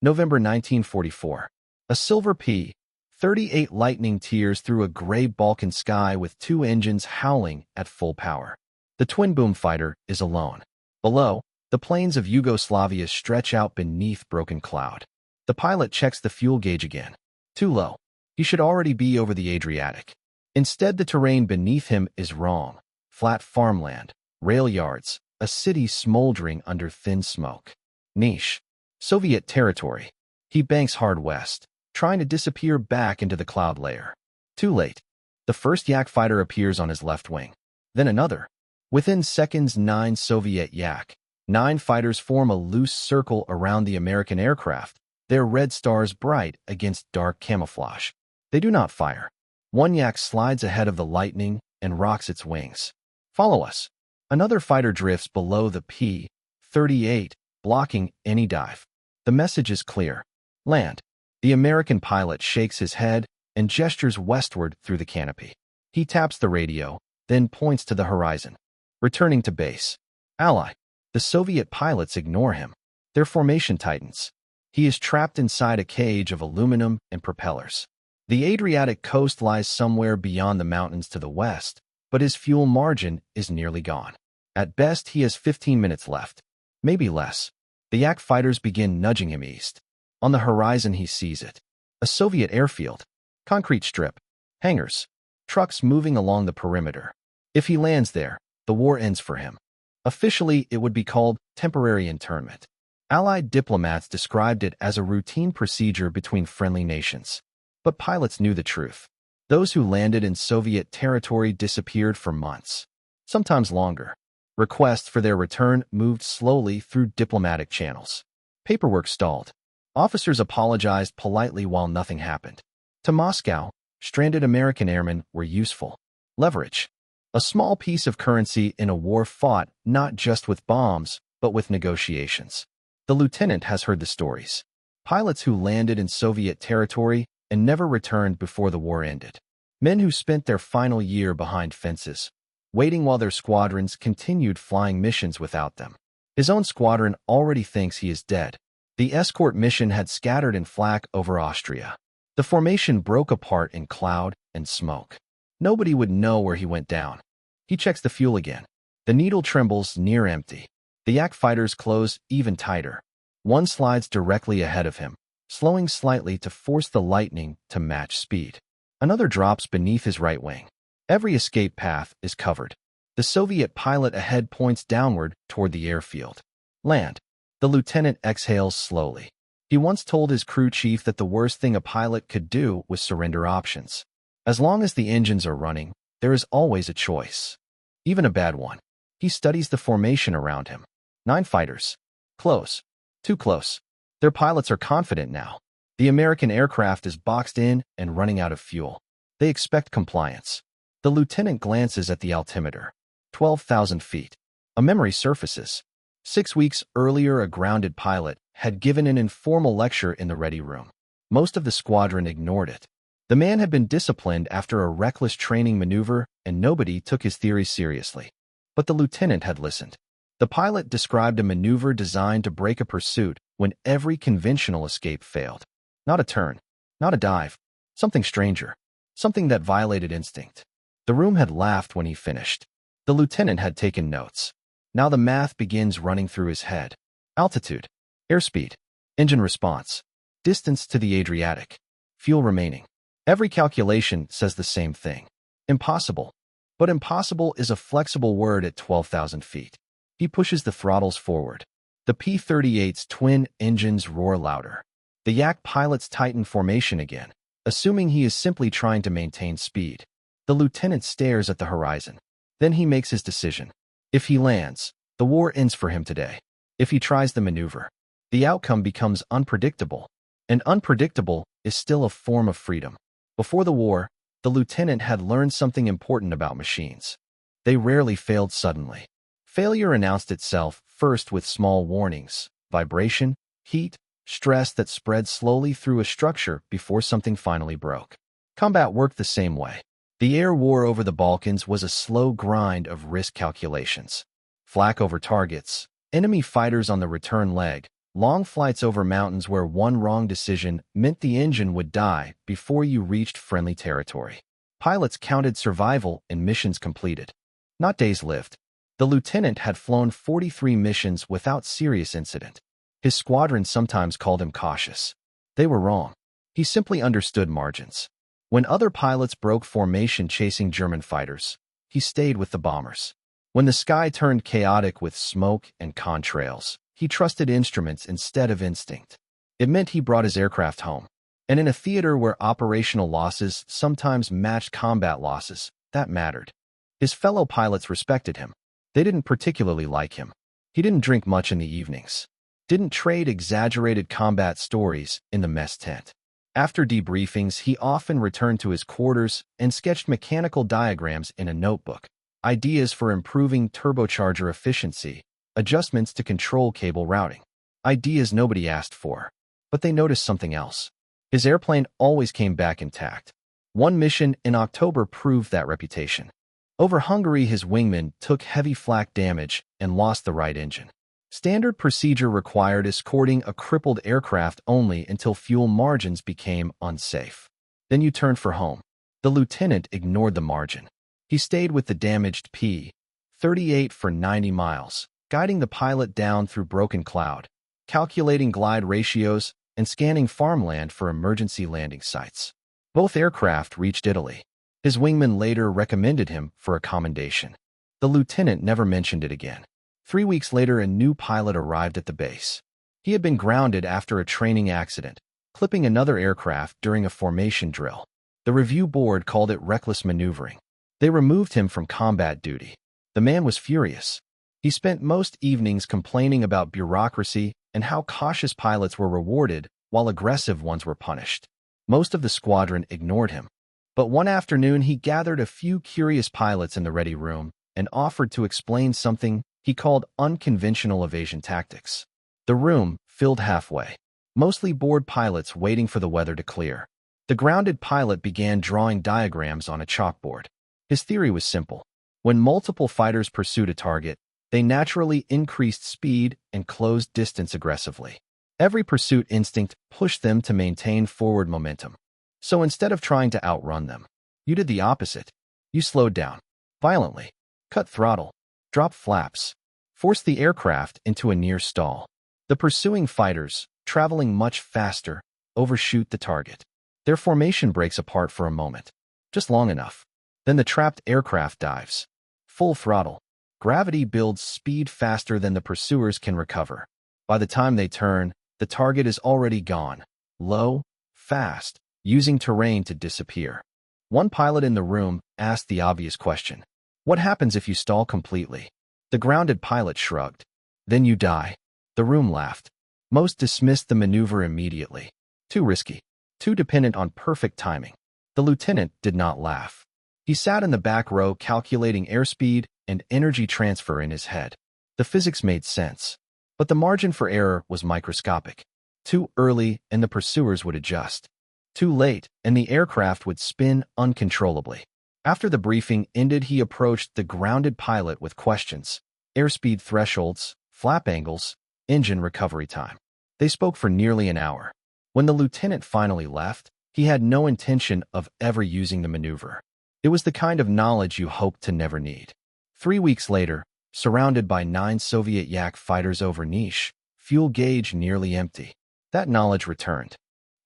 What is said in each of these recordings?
November 1944. A silver P-38 lightning tears through a gray Balkan sky with two engines howling at full power. The twin-boom fighter is alone. Below, the plains of Yugoslavia stretch out beneath broken cloud. The pilot checks the fuel gauge again. Too low. He should already be over the Adriatic. Instead, the terrain beneath him is wrong. Flat farmland, rail yards, a city smoldering under thin smoke. Niche. Soviet territory. He banks hard west, trying to disappear back into the cloud layer. Too late. The first Yak fighter appears on his left wing. Then another. Within seconds, 9 Soviet Yak. 9 fighters form a loose circle around the American aircraft, their red stars bright against dark camouflage. They do not fire. One Yak slides ahead of the lightning and rocks its wings. Follow us. Another fighter drifts below the P-38, blocking any dive. The message is clear. Land. The American pilot shakes his head and gestures westward through the canopy. He taps the radio, then points to the horizon. Returning to base. Ally. The Soviet pilots ignore him. Their formation tightens. He is trapped inside a cage of aluminum and propellers. The Adriatic coast lies somewhere beyond the mountains to the west, but his fuel margin is nearly gone. At best, he has 15 minutes left. Maybe less. The Yak fighters begin nudging him east. On the horizon, he sees it. A Soviet airfield. Concrete strip. Hangars. Trucks moving along the perimeter. If he lands there, the war ends for him. Officially, it would be called temporary internment. Allied diplomats described it as a routine procedure between friendly nations. But pilots knew the truth. Those who landed in Soviet territory disappeared for months, sometimes longer. Requests for their return moved slowly through diplomatic channels. Paperwork stalled. Officers apologized politely while nothing happened. To Moscow, stranded American airmen were useful. Leverage. A small piece of currency in a war fought not just with bombs, but with negotiations. The lieutenant has heard the stories. Pilots who landed in Soviet territory and never returned before the war ended. Men who spent their final year behind fences, waiting while their squadrons continued flying missions without them. His own squadron already thinks he is dead. The escort mission had scattered in flak over Austria. The formation broke apart in cloud and smoke. Nobody would know where he went down. He checks the fuel again. The needle trembles near empty. The Yak fighters close even tighter. One slides directly ahead of him, slowing slightly to force the lightning to match speed. Another drops beneath his right wing. Every escape path is covered. The Soviet pilot ahead points downward toward the airfield. Land. The lieutenant exhales slowly. He once told his crew chief that the worst thing a pilot could do was surrender options. As long as the engines are running, there is always a choice. Even a bad one. He studies the formation around him. 9 fighters. Close. Too close. Their pilots are confident now. The American aircraft is boxed in and running out of fuel. They expect compliance. The lieutenant glances at the altimeter. 12,000 feet. A memory surfaces. 6 weeks earlier, a grounded pilot had given an informal lecture in the ready room. Most of the squadron ignored it. The man had been disciplined after a reckless training maneuver, and nobody took his theories seriously. But the lieutenant had listened. The pilot described a maneuver designed to break a pursuit when every conventional escape failed. Not a turn, not a dive, something stranger, something that violated instinct. The room had laughed when he finished. The lieutenant had taken notes. Now the math begins running through his head. Altitude, airspeed, engine response, distance to the Adriatic, fuel remaining. Every calculation says the same thing. Impossible. But impossible is a flexible word at 12,000 feet. He pushes the throttles forward. The P-38's twin engines roar louder. The Yak pilots tighten formation again, assuming he is simply trying to maintain speed. The lieutenant stares at the horizon. Then he makes his decision. If he lands, the war ends for him today. If he tries the maneuver, the outcome becomes unpredictable. And unpredictable is still a form of freedom. Before the war, the lieutenant had learned something important about machines. They rarely failed suddenly. Failure announced itself first with small warnings, vibration, heat, stress that spread slowly through a structure before something finally broke. Combat worked the same way. The air war over the Balkans was a slow grind of risk calculations. Flak over targets, enemy fighters on the return leg, long flights over mountains where one wrong decision meant the engine would die before you reached friendly territory. Pilots counted survival in missions completed, not days lived. The lieutenant had flown 43 missions without serious incident. His squadron sometimes called him cautious. They were wrong. He simply understood margins. When other pilots broke formation chasing German fighters, he stayed with the bombers. When the sky turned chaotic with smoke and contrails, he trusted instruments instead of instinct. It meant he brought his aircraft home. And in a theater where operational losses sometimes matched combat losses, that mattered. His fellow pilots respected him. They didn't particularly like him. He didn't drink much in the evenings. Didn't trade exaggerated combat stories in the mess tent. After debriefings, he often returned to his quarters and sketched mechanical diagrams in a notebook. Ideas for improving turbocharger efficiency, adjustments to control cable routing. Ideas nobody asked for. But they noticed something else. His airplane always came back intact. One mission in October proved that reputation. Over Hungary, his wingman took heavy flak damage and lost the right engine. Standard procedure required escorting a crippled aircraft only until fuel margins became unsafe. Then you turned for home. The lieutenant ignored the margin. He stayed with the damaged P-38 for 90 miles, guiding the pilot down through broken cloud, calculating glide ratios, and scanning farmland for emergency landing sites. Both aircraft reached Italy. His wingman later recommended him for a commendation. The lieutenant never mentioned it again. 3 weeks later, a new pilot arrived at the base. He had been grounded after a training accident, clipping another aircraft during a formation drill. The review board called it reckless maneuvering. They removed him from combat duty. The man was furious. He spent most evenings complaining about bureaucracy and how cautious pilots were rewarded while aggressive ones were punished. Most of the squadron ignored him. But one afternoon, he gathered a few curious pilots in the ready room and offered to explain something he called unconventional evasion tactics. The room filled halfway, mostly bored pilots waiting for the weather to clear. The grounded pilot began drawing diagrams on a chalkboard. His theory was simple. When multiple fighters pursued a target, they naturally increased speed and closed distance aggressively. Every pursuit instinct pushed them to maintain forward momentum. So instead of trying to outrun them, you did the opposite. You slowed down violently, cut throttle, dropped flaps, forced the aircraft into a near stall. The pursuing fighters, traveling much faster, overshoot the target. Their formation breaks apart for a moment, just long enough. Then the trapped aircraft dives. Full throttle. Gravity builds speed faster than the pursuers can recover. By the time they turn, the target is already gone. Low, fast, using terrain to disappear. One pilot in the room asked the obvious question. What happens if you stall completely? The grounded pilot shrugged. Then you die. The room laughed. Most dismissed the maneuver immediately. Too risky. Too dependent on perfect timing. The lieutenant did not laugh. He sat in the back row calculating airspeed and energy transfer in his head. The physics made sense. But the margin for error was microscopic. Too early and the pursuers would adjust. Too late and the aircraft would spin uncontrollably. After the briefing ended, he approached the grounded pilot with questions. Airspeed thresholds, flap angles, engine recovery time. They spoke for nearly an hour. When the lieutenant finally left, he had no intention of ever using the maneuver. It was the kind of knowledge you hoped to never need. 3 weeks later, surrounded by 9 Soviet Yak fighters over Niche, fuel gauge nearly empty. That knowledge returned.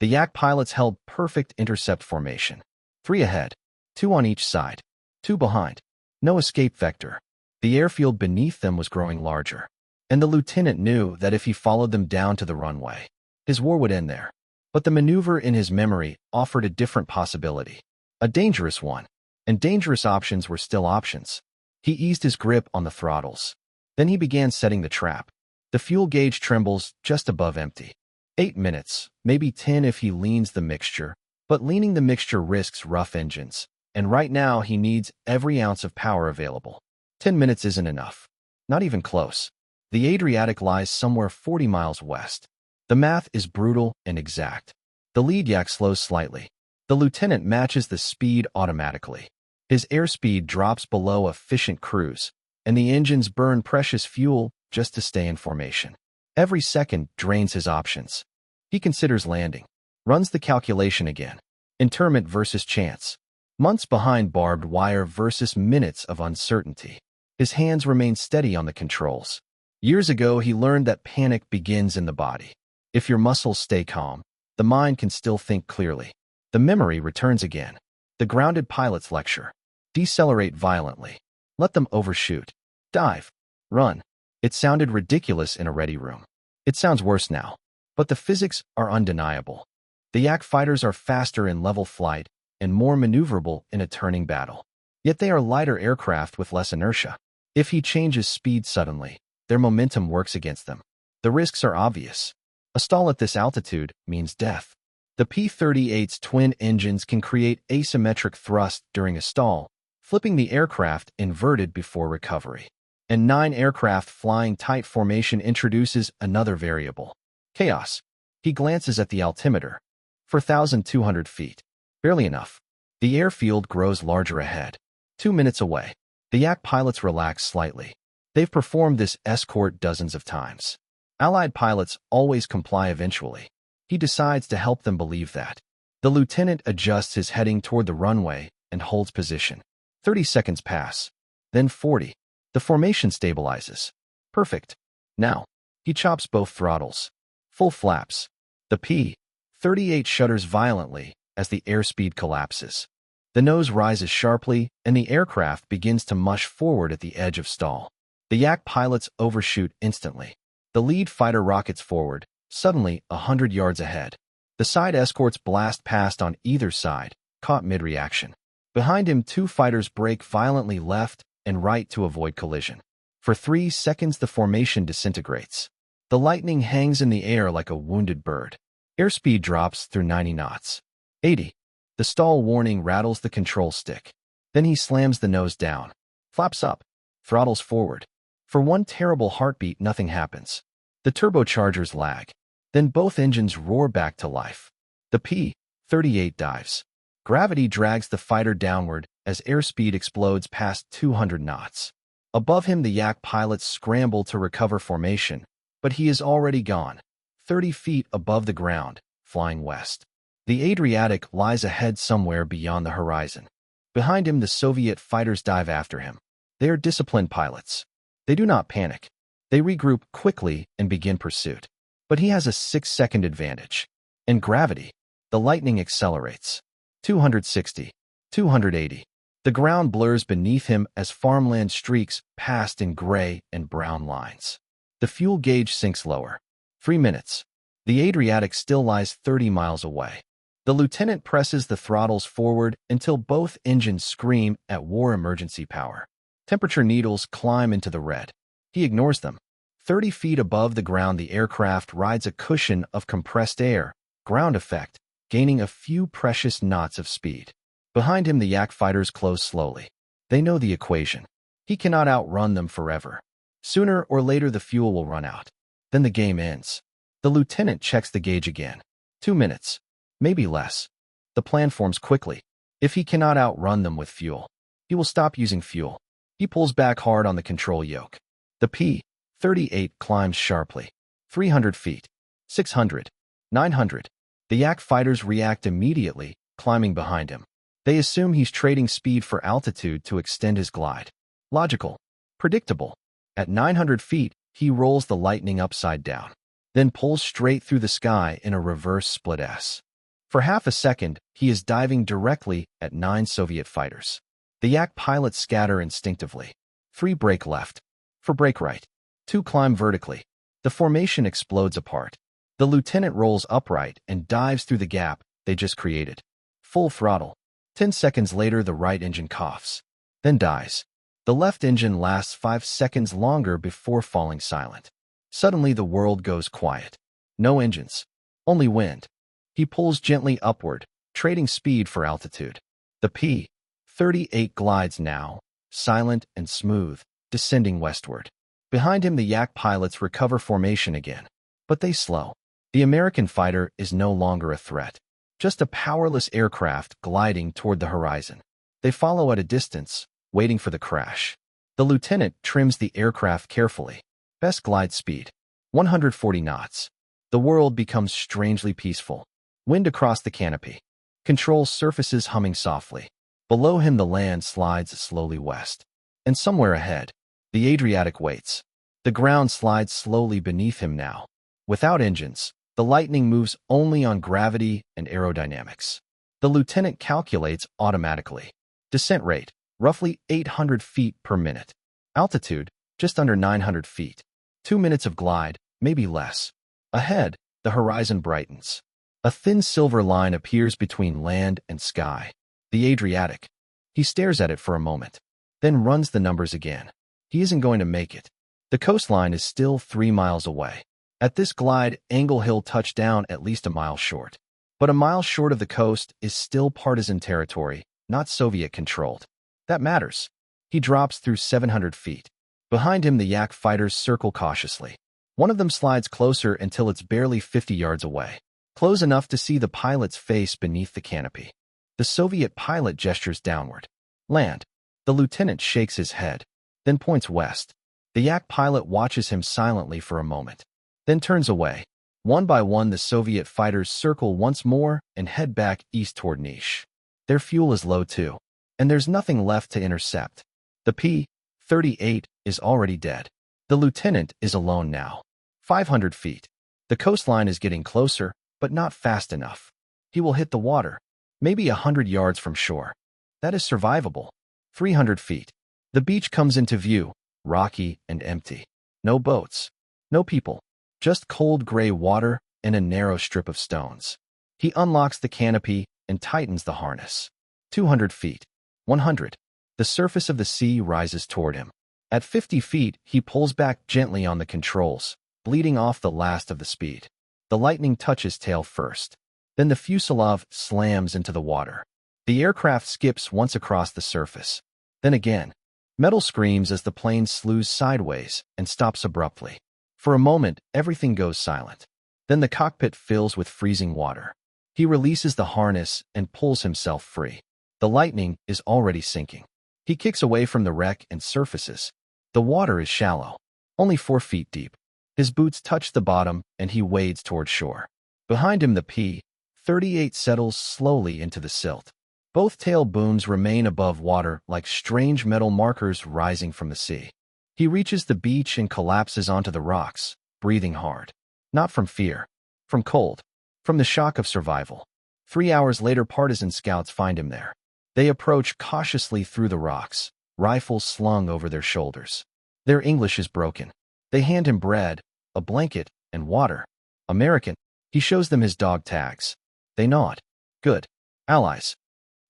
The Yak pilots held perfect intercept formation. 3 ahead, 2 on each side, 2 behind. No escape vector. The airfield beneath them was growing larger. And the lieutenant knew that if he followed them down to the runway, his war would end there. But the maneuver in his memory offered a different possibility. A dangerous one. And dangerous options were still options. He eased his grip on the throttles. Then he began setting the trap. The fuel gauge trembles just above empty. 8 minutes, maybe 10 if he leans the mixture, but leaning the mixture risks rough engines. And right now he needs every ounce of power available. 10 minutes isn't enough. Not even close. The Adriatic lies somewhere 40 miles west. The math is brutal and exact. The lead Yak slows slightly. The lieutenant matches the speed automatically. His airspeed drops below efficient cruise, and the engines burn precious fuel just to stay in formation. Every second drains his options. He considers landing. Runs the calculation again. Internment versus chance. Months behind barbed wire versus minutes of uncertainty. His hands remain steady on the controls. Years ago, he learned that panic begins in the body. If your muscles stay calm, the mind can still think clearly. The memory returns again. The grounded pilot's lecture. Decelerate violently. Let them overshoot. Dive. Run. It sounded ridiculous in a ready room. It sounds worse now. But the physics are undeniable. The Yak fighters are faster in level flight and more maneuverable in a turning battle. Yet they are lighter aircraft with less inertia. If he changes speed suddenly, their momentum works against them. The risks are obvious. A stall at this altitude means death. The P-38's twin engines can create asymmetric thrust during a stall, flipping the aircraft inverted before recovery. And 9 aircraft flying tight formation introduces another variable. Chaos. He glances at the altimeter. 4,200 feet. Barely enough. The airfield grows larger ahead. 2 minutes away. The Yak pilots relax slightly. They've performed this escort dozens of times. Allied pilots always comply eventually. He decides to help them believe that. The lieutenant adjusts his heading toward the runway and holds position. 30 seconds pass. Then 40. The formation stabilizes. Perfect. Now, he chops both throttles. Full flaps. The P-38 shudders violently as the airspeed collapses. The nose rises sharply, and the aircraft begins to mush forward at the edge of stall. The Yak pilots overshoot instantly. The lead fighter rockets forward, suddenly 100 yards ahead. The side escorts blast past on either side, caught mid-reaction. Behind him, 2 fighters brake violently left and right to avoid collision. For 3 seconds, the formation disintegrates. The lightning hangs in the air like a wounded bird. Airspeed drops through 90 knots. 80. The stall warning rattles the control stick. Then he slams the nose down. Flaps up. Throttles forward. For 1 terrible heartbeat, nothing happens. The turbochargers lag. Then both engines roar back to life. The P-38 dives. Gravity drags the fighter downward as airspeed explodes past 200 knots. Above him, the Yak pilots scramble to recover formation, but he is already gone, 30 feet above the ground, flying west. The Adriatic lies ahead somewhere beyond the horizon. Behind him, the Soviet fighters dive after him. They are disciplined pilots. They do not panic. They regroup quickly and begin pursuit. But he has a 6-second advantage. In gravity, the lightning accelerates. 260. 280. The ground blurs beneath him as farmland streaks past in gray and brown lines. The fuel gauge sinks lower. 3 minutes. The Adriatic still lies 30 miles away. The lieutenant presses the throttles forward until both engines scream at war emergency power. Temperature needles climb into the red. He ignores them. 30 feet above the ground, the aircraft rides a cushion of compressed air, ground effect, gaining a few precious knots of speed. Behind him, the Yak fighters close slowly. They know the equation. He cannot outrun them forever. Sooner or later, the fuel will run out. Then the game ends. The lieutenant checks the gauge again. 2 minutes. Maybe less. The plan forms quickly. If he cannot outrun them with fuel, he will stop using fuel. He pulls back hard on the control yoke. The P-38 climbs sharply. 300 feet. 600. 900. The Yak fighters react immediately, climbing behind him. They assume he's trading speed for altitude to extend his glide. Logical. Predictable. At 900 feet, he rolls the Lightning upside down, then pulls straight through the sky in a reverse split S. For half a second, he is diving directly at 9 Soviet fighters. The Yak pilots scatter instinctively. 3 brake left. For brake right. 2 climb vertically. The formation explodes apart. The lieutenant rolls upright and dives through the gap they just created. Full throttle. 10 seconds later, the right engine coughs, then dies. The left engine lasts 5 seconds longer before falling silent. Suddenly, the world goes quiet. No engines. Only wind. He pulls gently upward, trading speed for altitude. The P-38 glides now, silent and smooth, descending westward. Behind him, the Yak pilots recover formation again. But they slow. The American fighter is no longer a threat. Just a powerless aircraft gliding toward the horizon. They follow at a distance, waiting for the crash. The lieutenant trims the aircraft carefully. Best glide speed. 140 knots. The world becomes strangely peaceful. Wind across the canopy. Controls surfaces humming softly. Below him the land slides slowly west. And somewhere ahead, the Adriatic waits. The ground slides slowly beneath him now. Without engines, the lightning moves only on gravity and aerodynamics. The lieutenant calculates automatically. Descent rate, roughly 800 feet per minute. Altitude, just under 900 feet. 2 minutes of glide, maybe less. Ahead, the horizon brightens. A thin silver line appears between land and sky. The Adriatic. He stares at it for a moment, then runs the numbers again. He isn't going to make it. The coastline is still 3 miles away. At this glide, Angle Hill touched down at least a mile short. But a mile short of the coast is still partisan territory, not Soviet-controlled. That matters. He drops through 700 feet. Behind him, the Yak fighters circle cautiously. One of them slides closer until it's barely 50 yards away, close enough to see the pilot's face beneath the canopy. The Soviet pilot gestures downward. Land. The lieutenant shakes his head, then points west. The Yak pilot watches him silently for a moment, then turns away. One by one, the Soviet fighters circle once more and head back east toward Niš. Their fuel is low too, and there's nothing left to intercept. The P-38 is already dead. The lieutenant is alone now. 500 feet. The coastline is getting closer, but not fast enough. He will hit the water, maybe 100 yards from shore. That is survivable. 300 feet. The beach comes into view, rocky and empty. No boats. No people. Just cold gray water and a narrow strip of stones. He unlocks the canopy and tightens the harness. 200 feet. 100. The surface of the sea rises toward him. At 50 feet, he pulls back gently on the controls, bleeding off the last of the speed. The lightning touches tail first. Then the fuselage slams into the water. The aircraft skips once across the surface. Then again. Metal screams as the plane slews sideways and stops abruptly. For a moment, everything goes silent. Then the cockpit fills with freezing water. He releases the harness and pulls himself free. The lightning is already sinking. He kicks away from the wreck and surfaces. The water is shallow, only 4 feet deep. His boots touch the bottom and he wades toward shore. Behind him, the P-38 settles slowly into the silt. Both tail booms remain above water like strange metal markers rising from the sea. He reaches the beach and collapses onto the rocks, breathing hard. Not from fear, from cold, from the shock of survival. 3 hours later, partisan scouts find him there. They approach cautiously through the rocks, rifles slung over their shoulders. Their English is broken. They hand him bread, a blanket, and water. American. He shows them his dog tags. They nod. Good. Allies.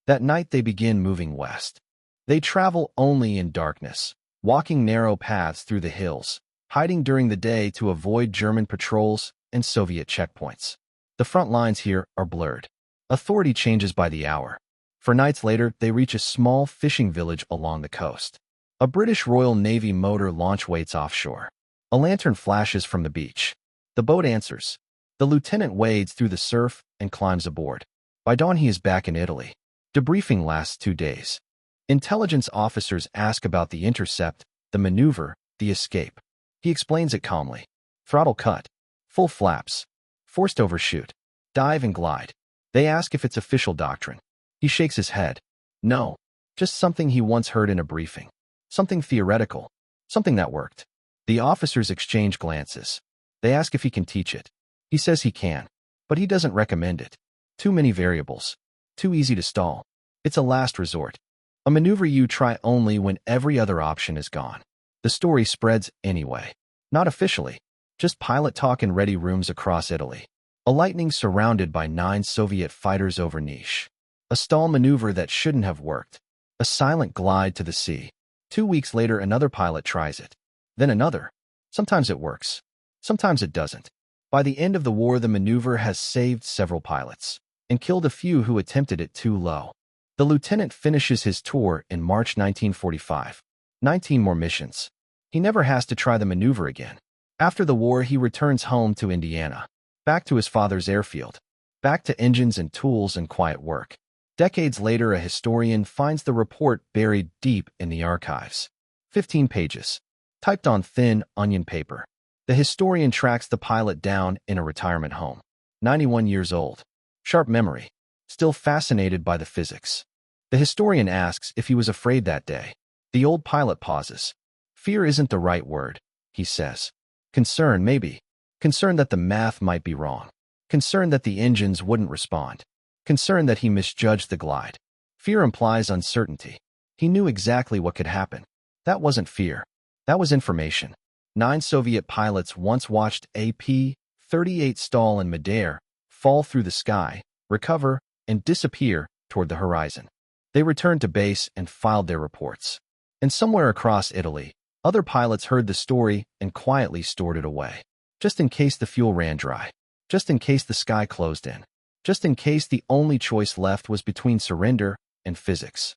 That night they begin moving west. They travel only in darkness, walking narrow paths through the hills, hiding during the day to avoid German patrols and Soviet checkpoints. The front lines here are blurred. Authority changes by the hour. For nights later, they reach a small fishing village along the coast. A British Royal Navy motor launch waits offshore. A lantern flashes from the beach. The boat answers. The lieutenant wades through the surf and climbs aboard. By dawn, he is back in Italy. Debriefing lasts 2 days. Intelligence officers ask about the intercept, the maneuver, the escape. He explains it calmly. Throttle cut. Full flaps. Forced overshoot. Dive and glide. They ask if it's official doctrine. He shakes his head. No. Just something he once heard in a briefing. Something theoretical. Something that worked. The officers exchange glances. They ask if he can teach it. He says he can, but he doesn't recommend it. Too many variables. Too easy to stall. It's a last resort. A maneuver you try only when every other option is gone. The story spreads anyway. Not officially. Just pilot talk in ready rooms across Italy. A lightning surrounded by 9 Soviet fighters over Niš. A stall maneuver that shouldn't have worked. A silent glide to the sea. 2 weeks later, another pilot tries it. Then another. Sometimes it works. Sometimes it doesn't. By the end of the war, the maneuver has saved several pilots and killed a few who attempted it too low. The lieutenant finishes his tour in March 1945. 19 more missions. He never has to try the maneuver again. After the war, he returns home to Indiana. Back to his father's airfield. Back to engines and tools and quiet work. Decades later, a historian finds the report buried deep in the archives. 15 pages. Typed on thin onion paper. The historian tracks the pilot down in a retirement home. 91 years old. Sharp memory. Still fascinated by the physics. The historian asks if he was afraid that day. The old pilot pauses. Fear isn't the right word, he says. Concern, maybe. Concern that the math might be wrong. Concern that the engines wouldn't respond. Concern that he misjudged the glide. Fear implies uncertainty. He knew exactly what could happen. That wasn't fear. That was information. 9 Soviet pilots once watched a P-38 stall in midair, fall through the sky, recover, and disappear toward the horizon. They returned to base and filed their reports. And somewhere across Italy, other pilots heard the story and quietly stored it away. Just in case the fuel ran dry. Just in case the sky closed in. Just in case the only choice left was between surrender and physics.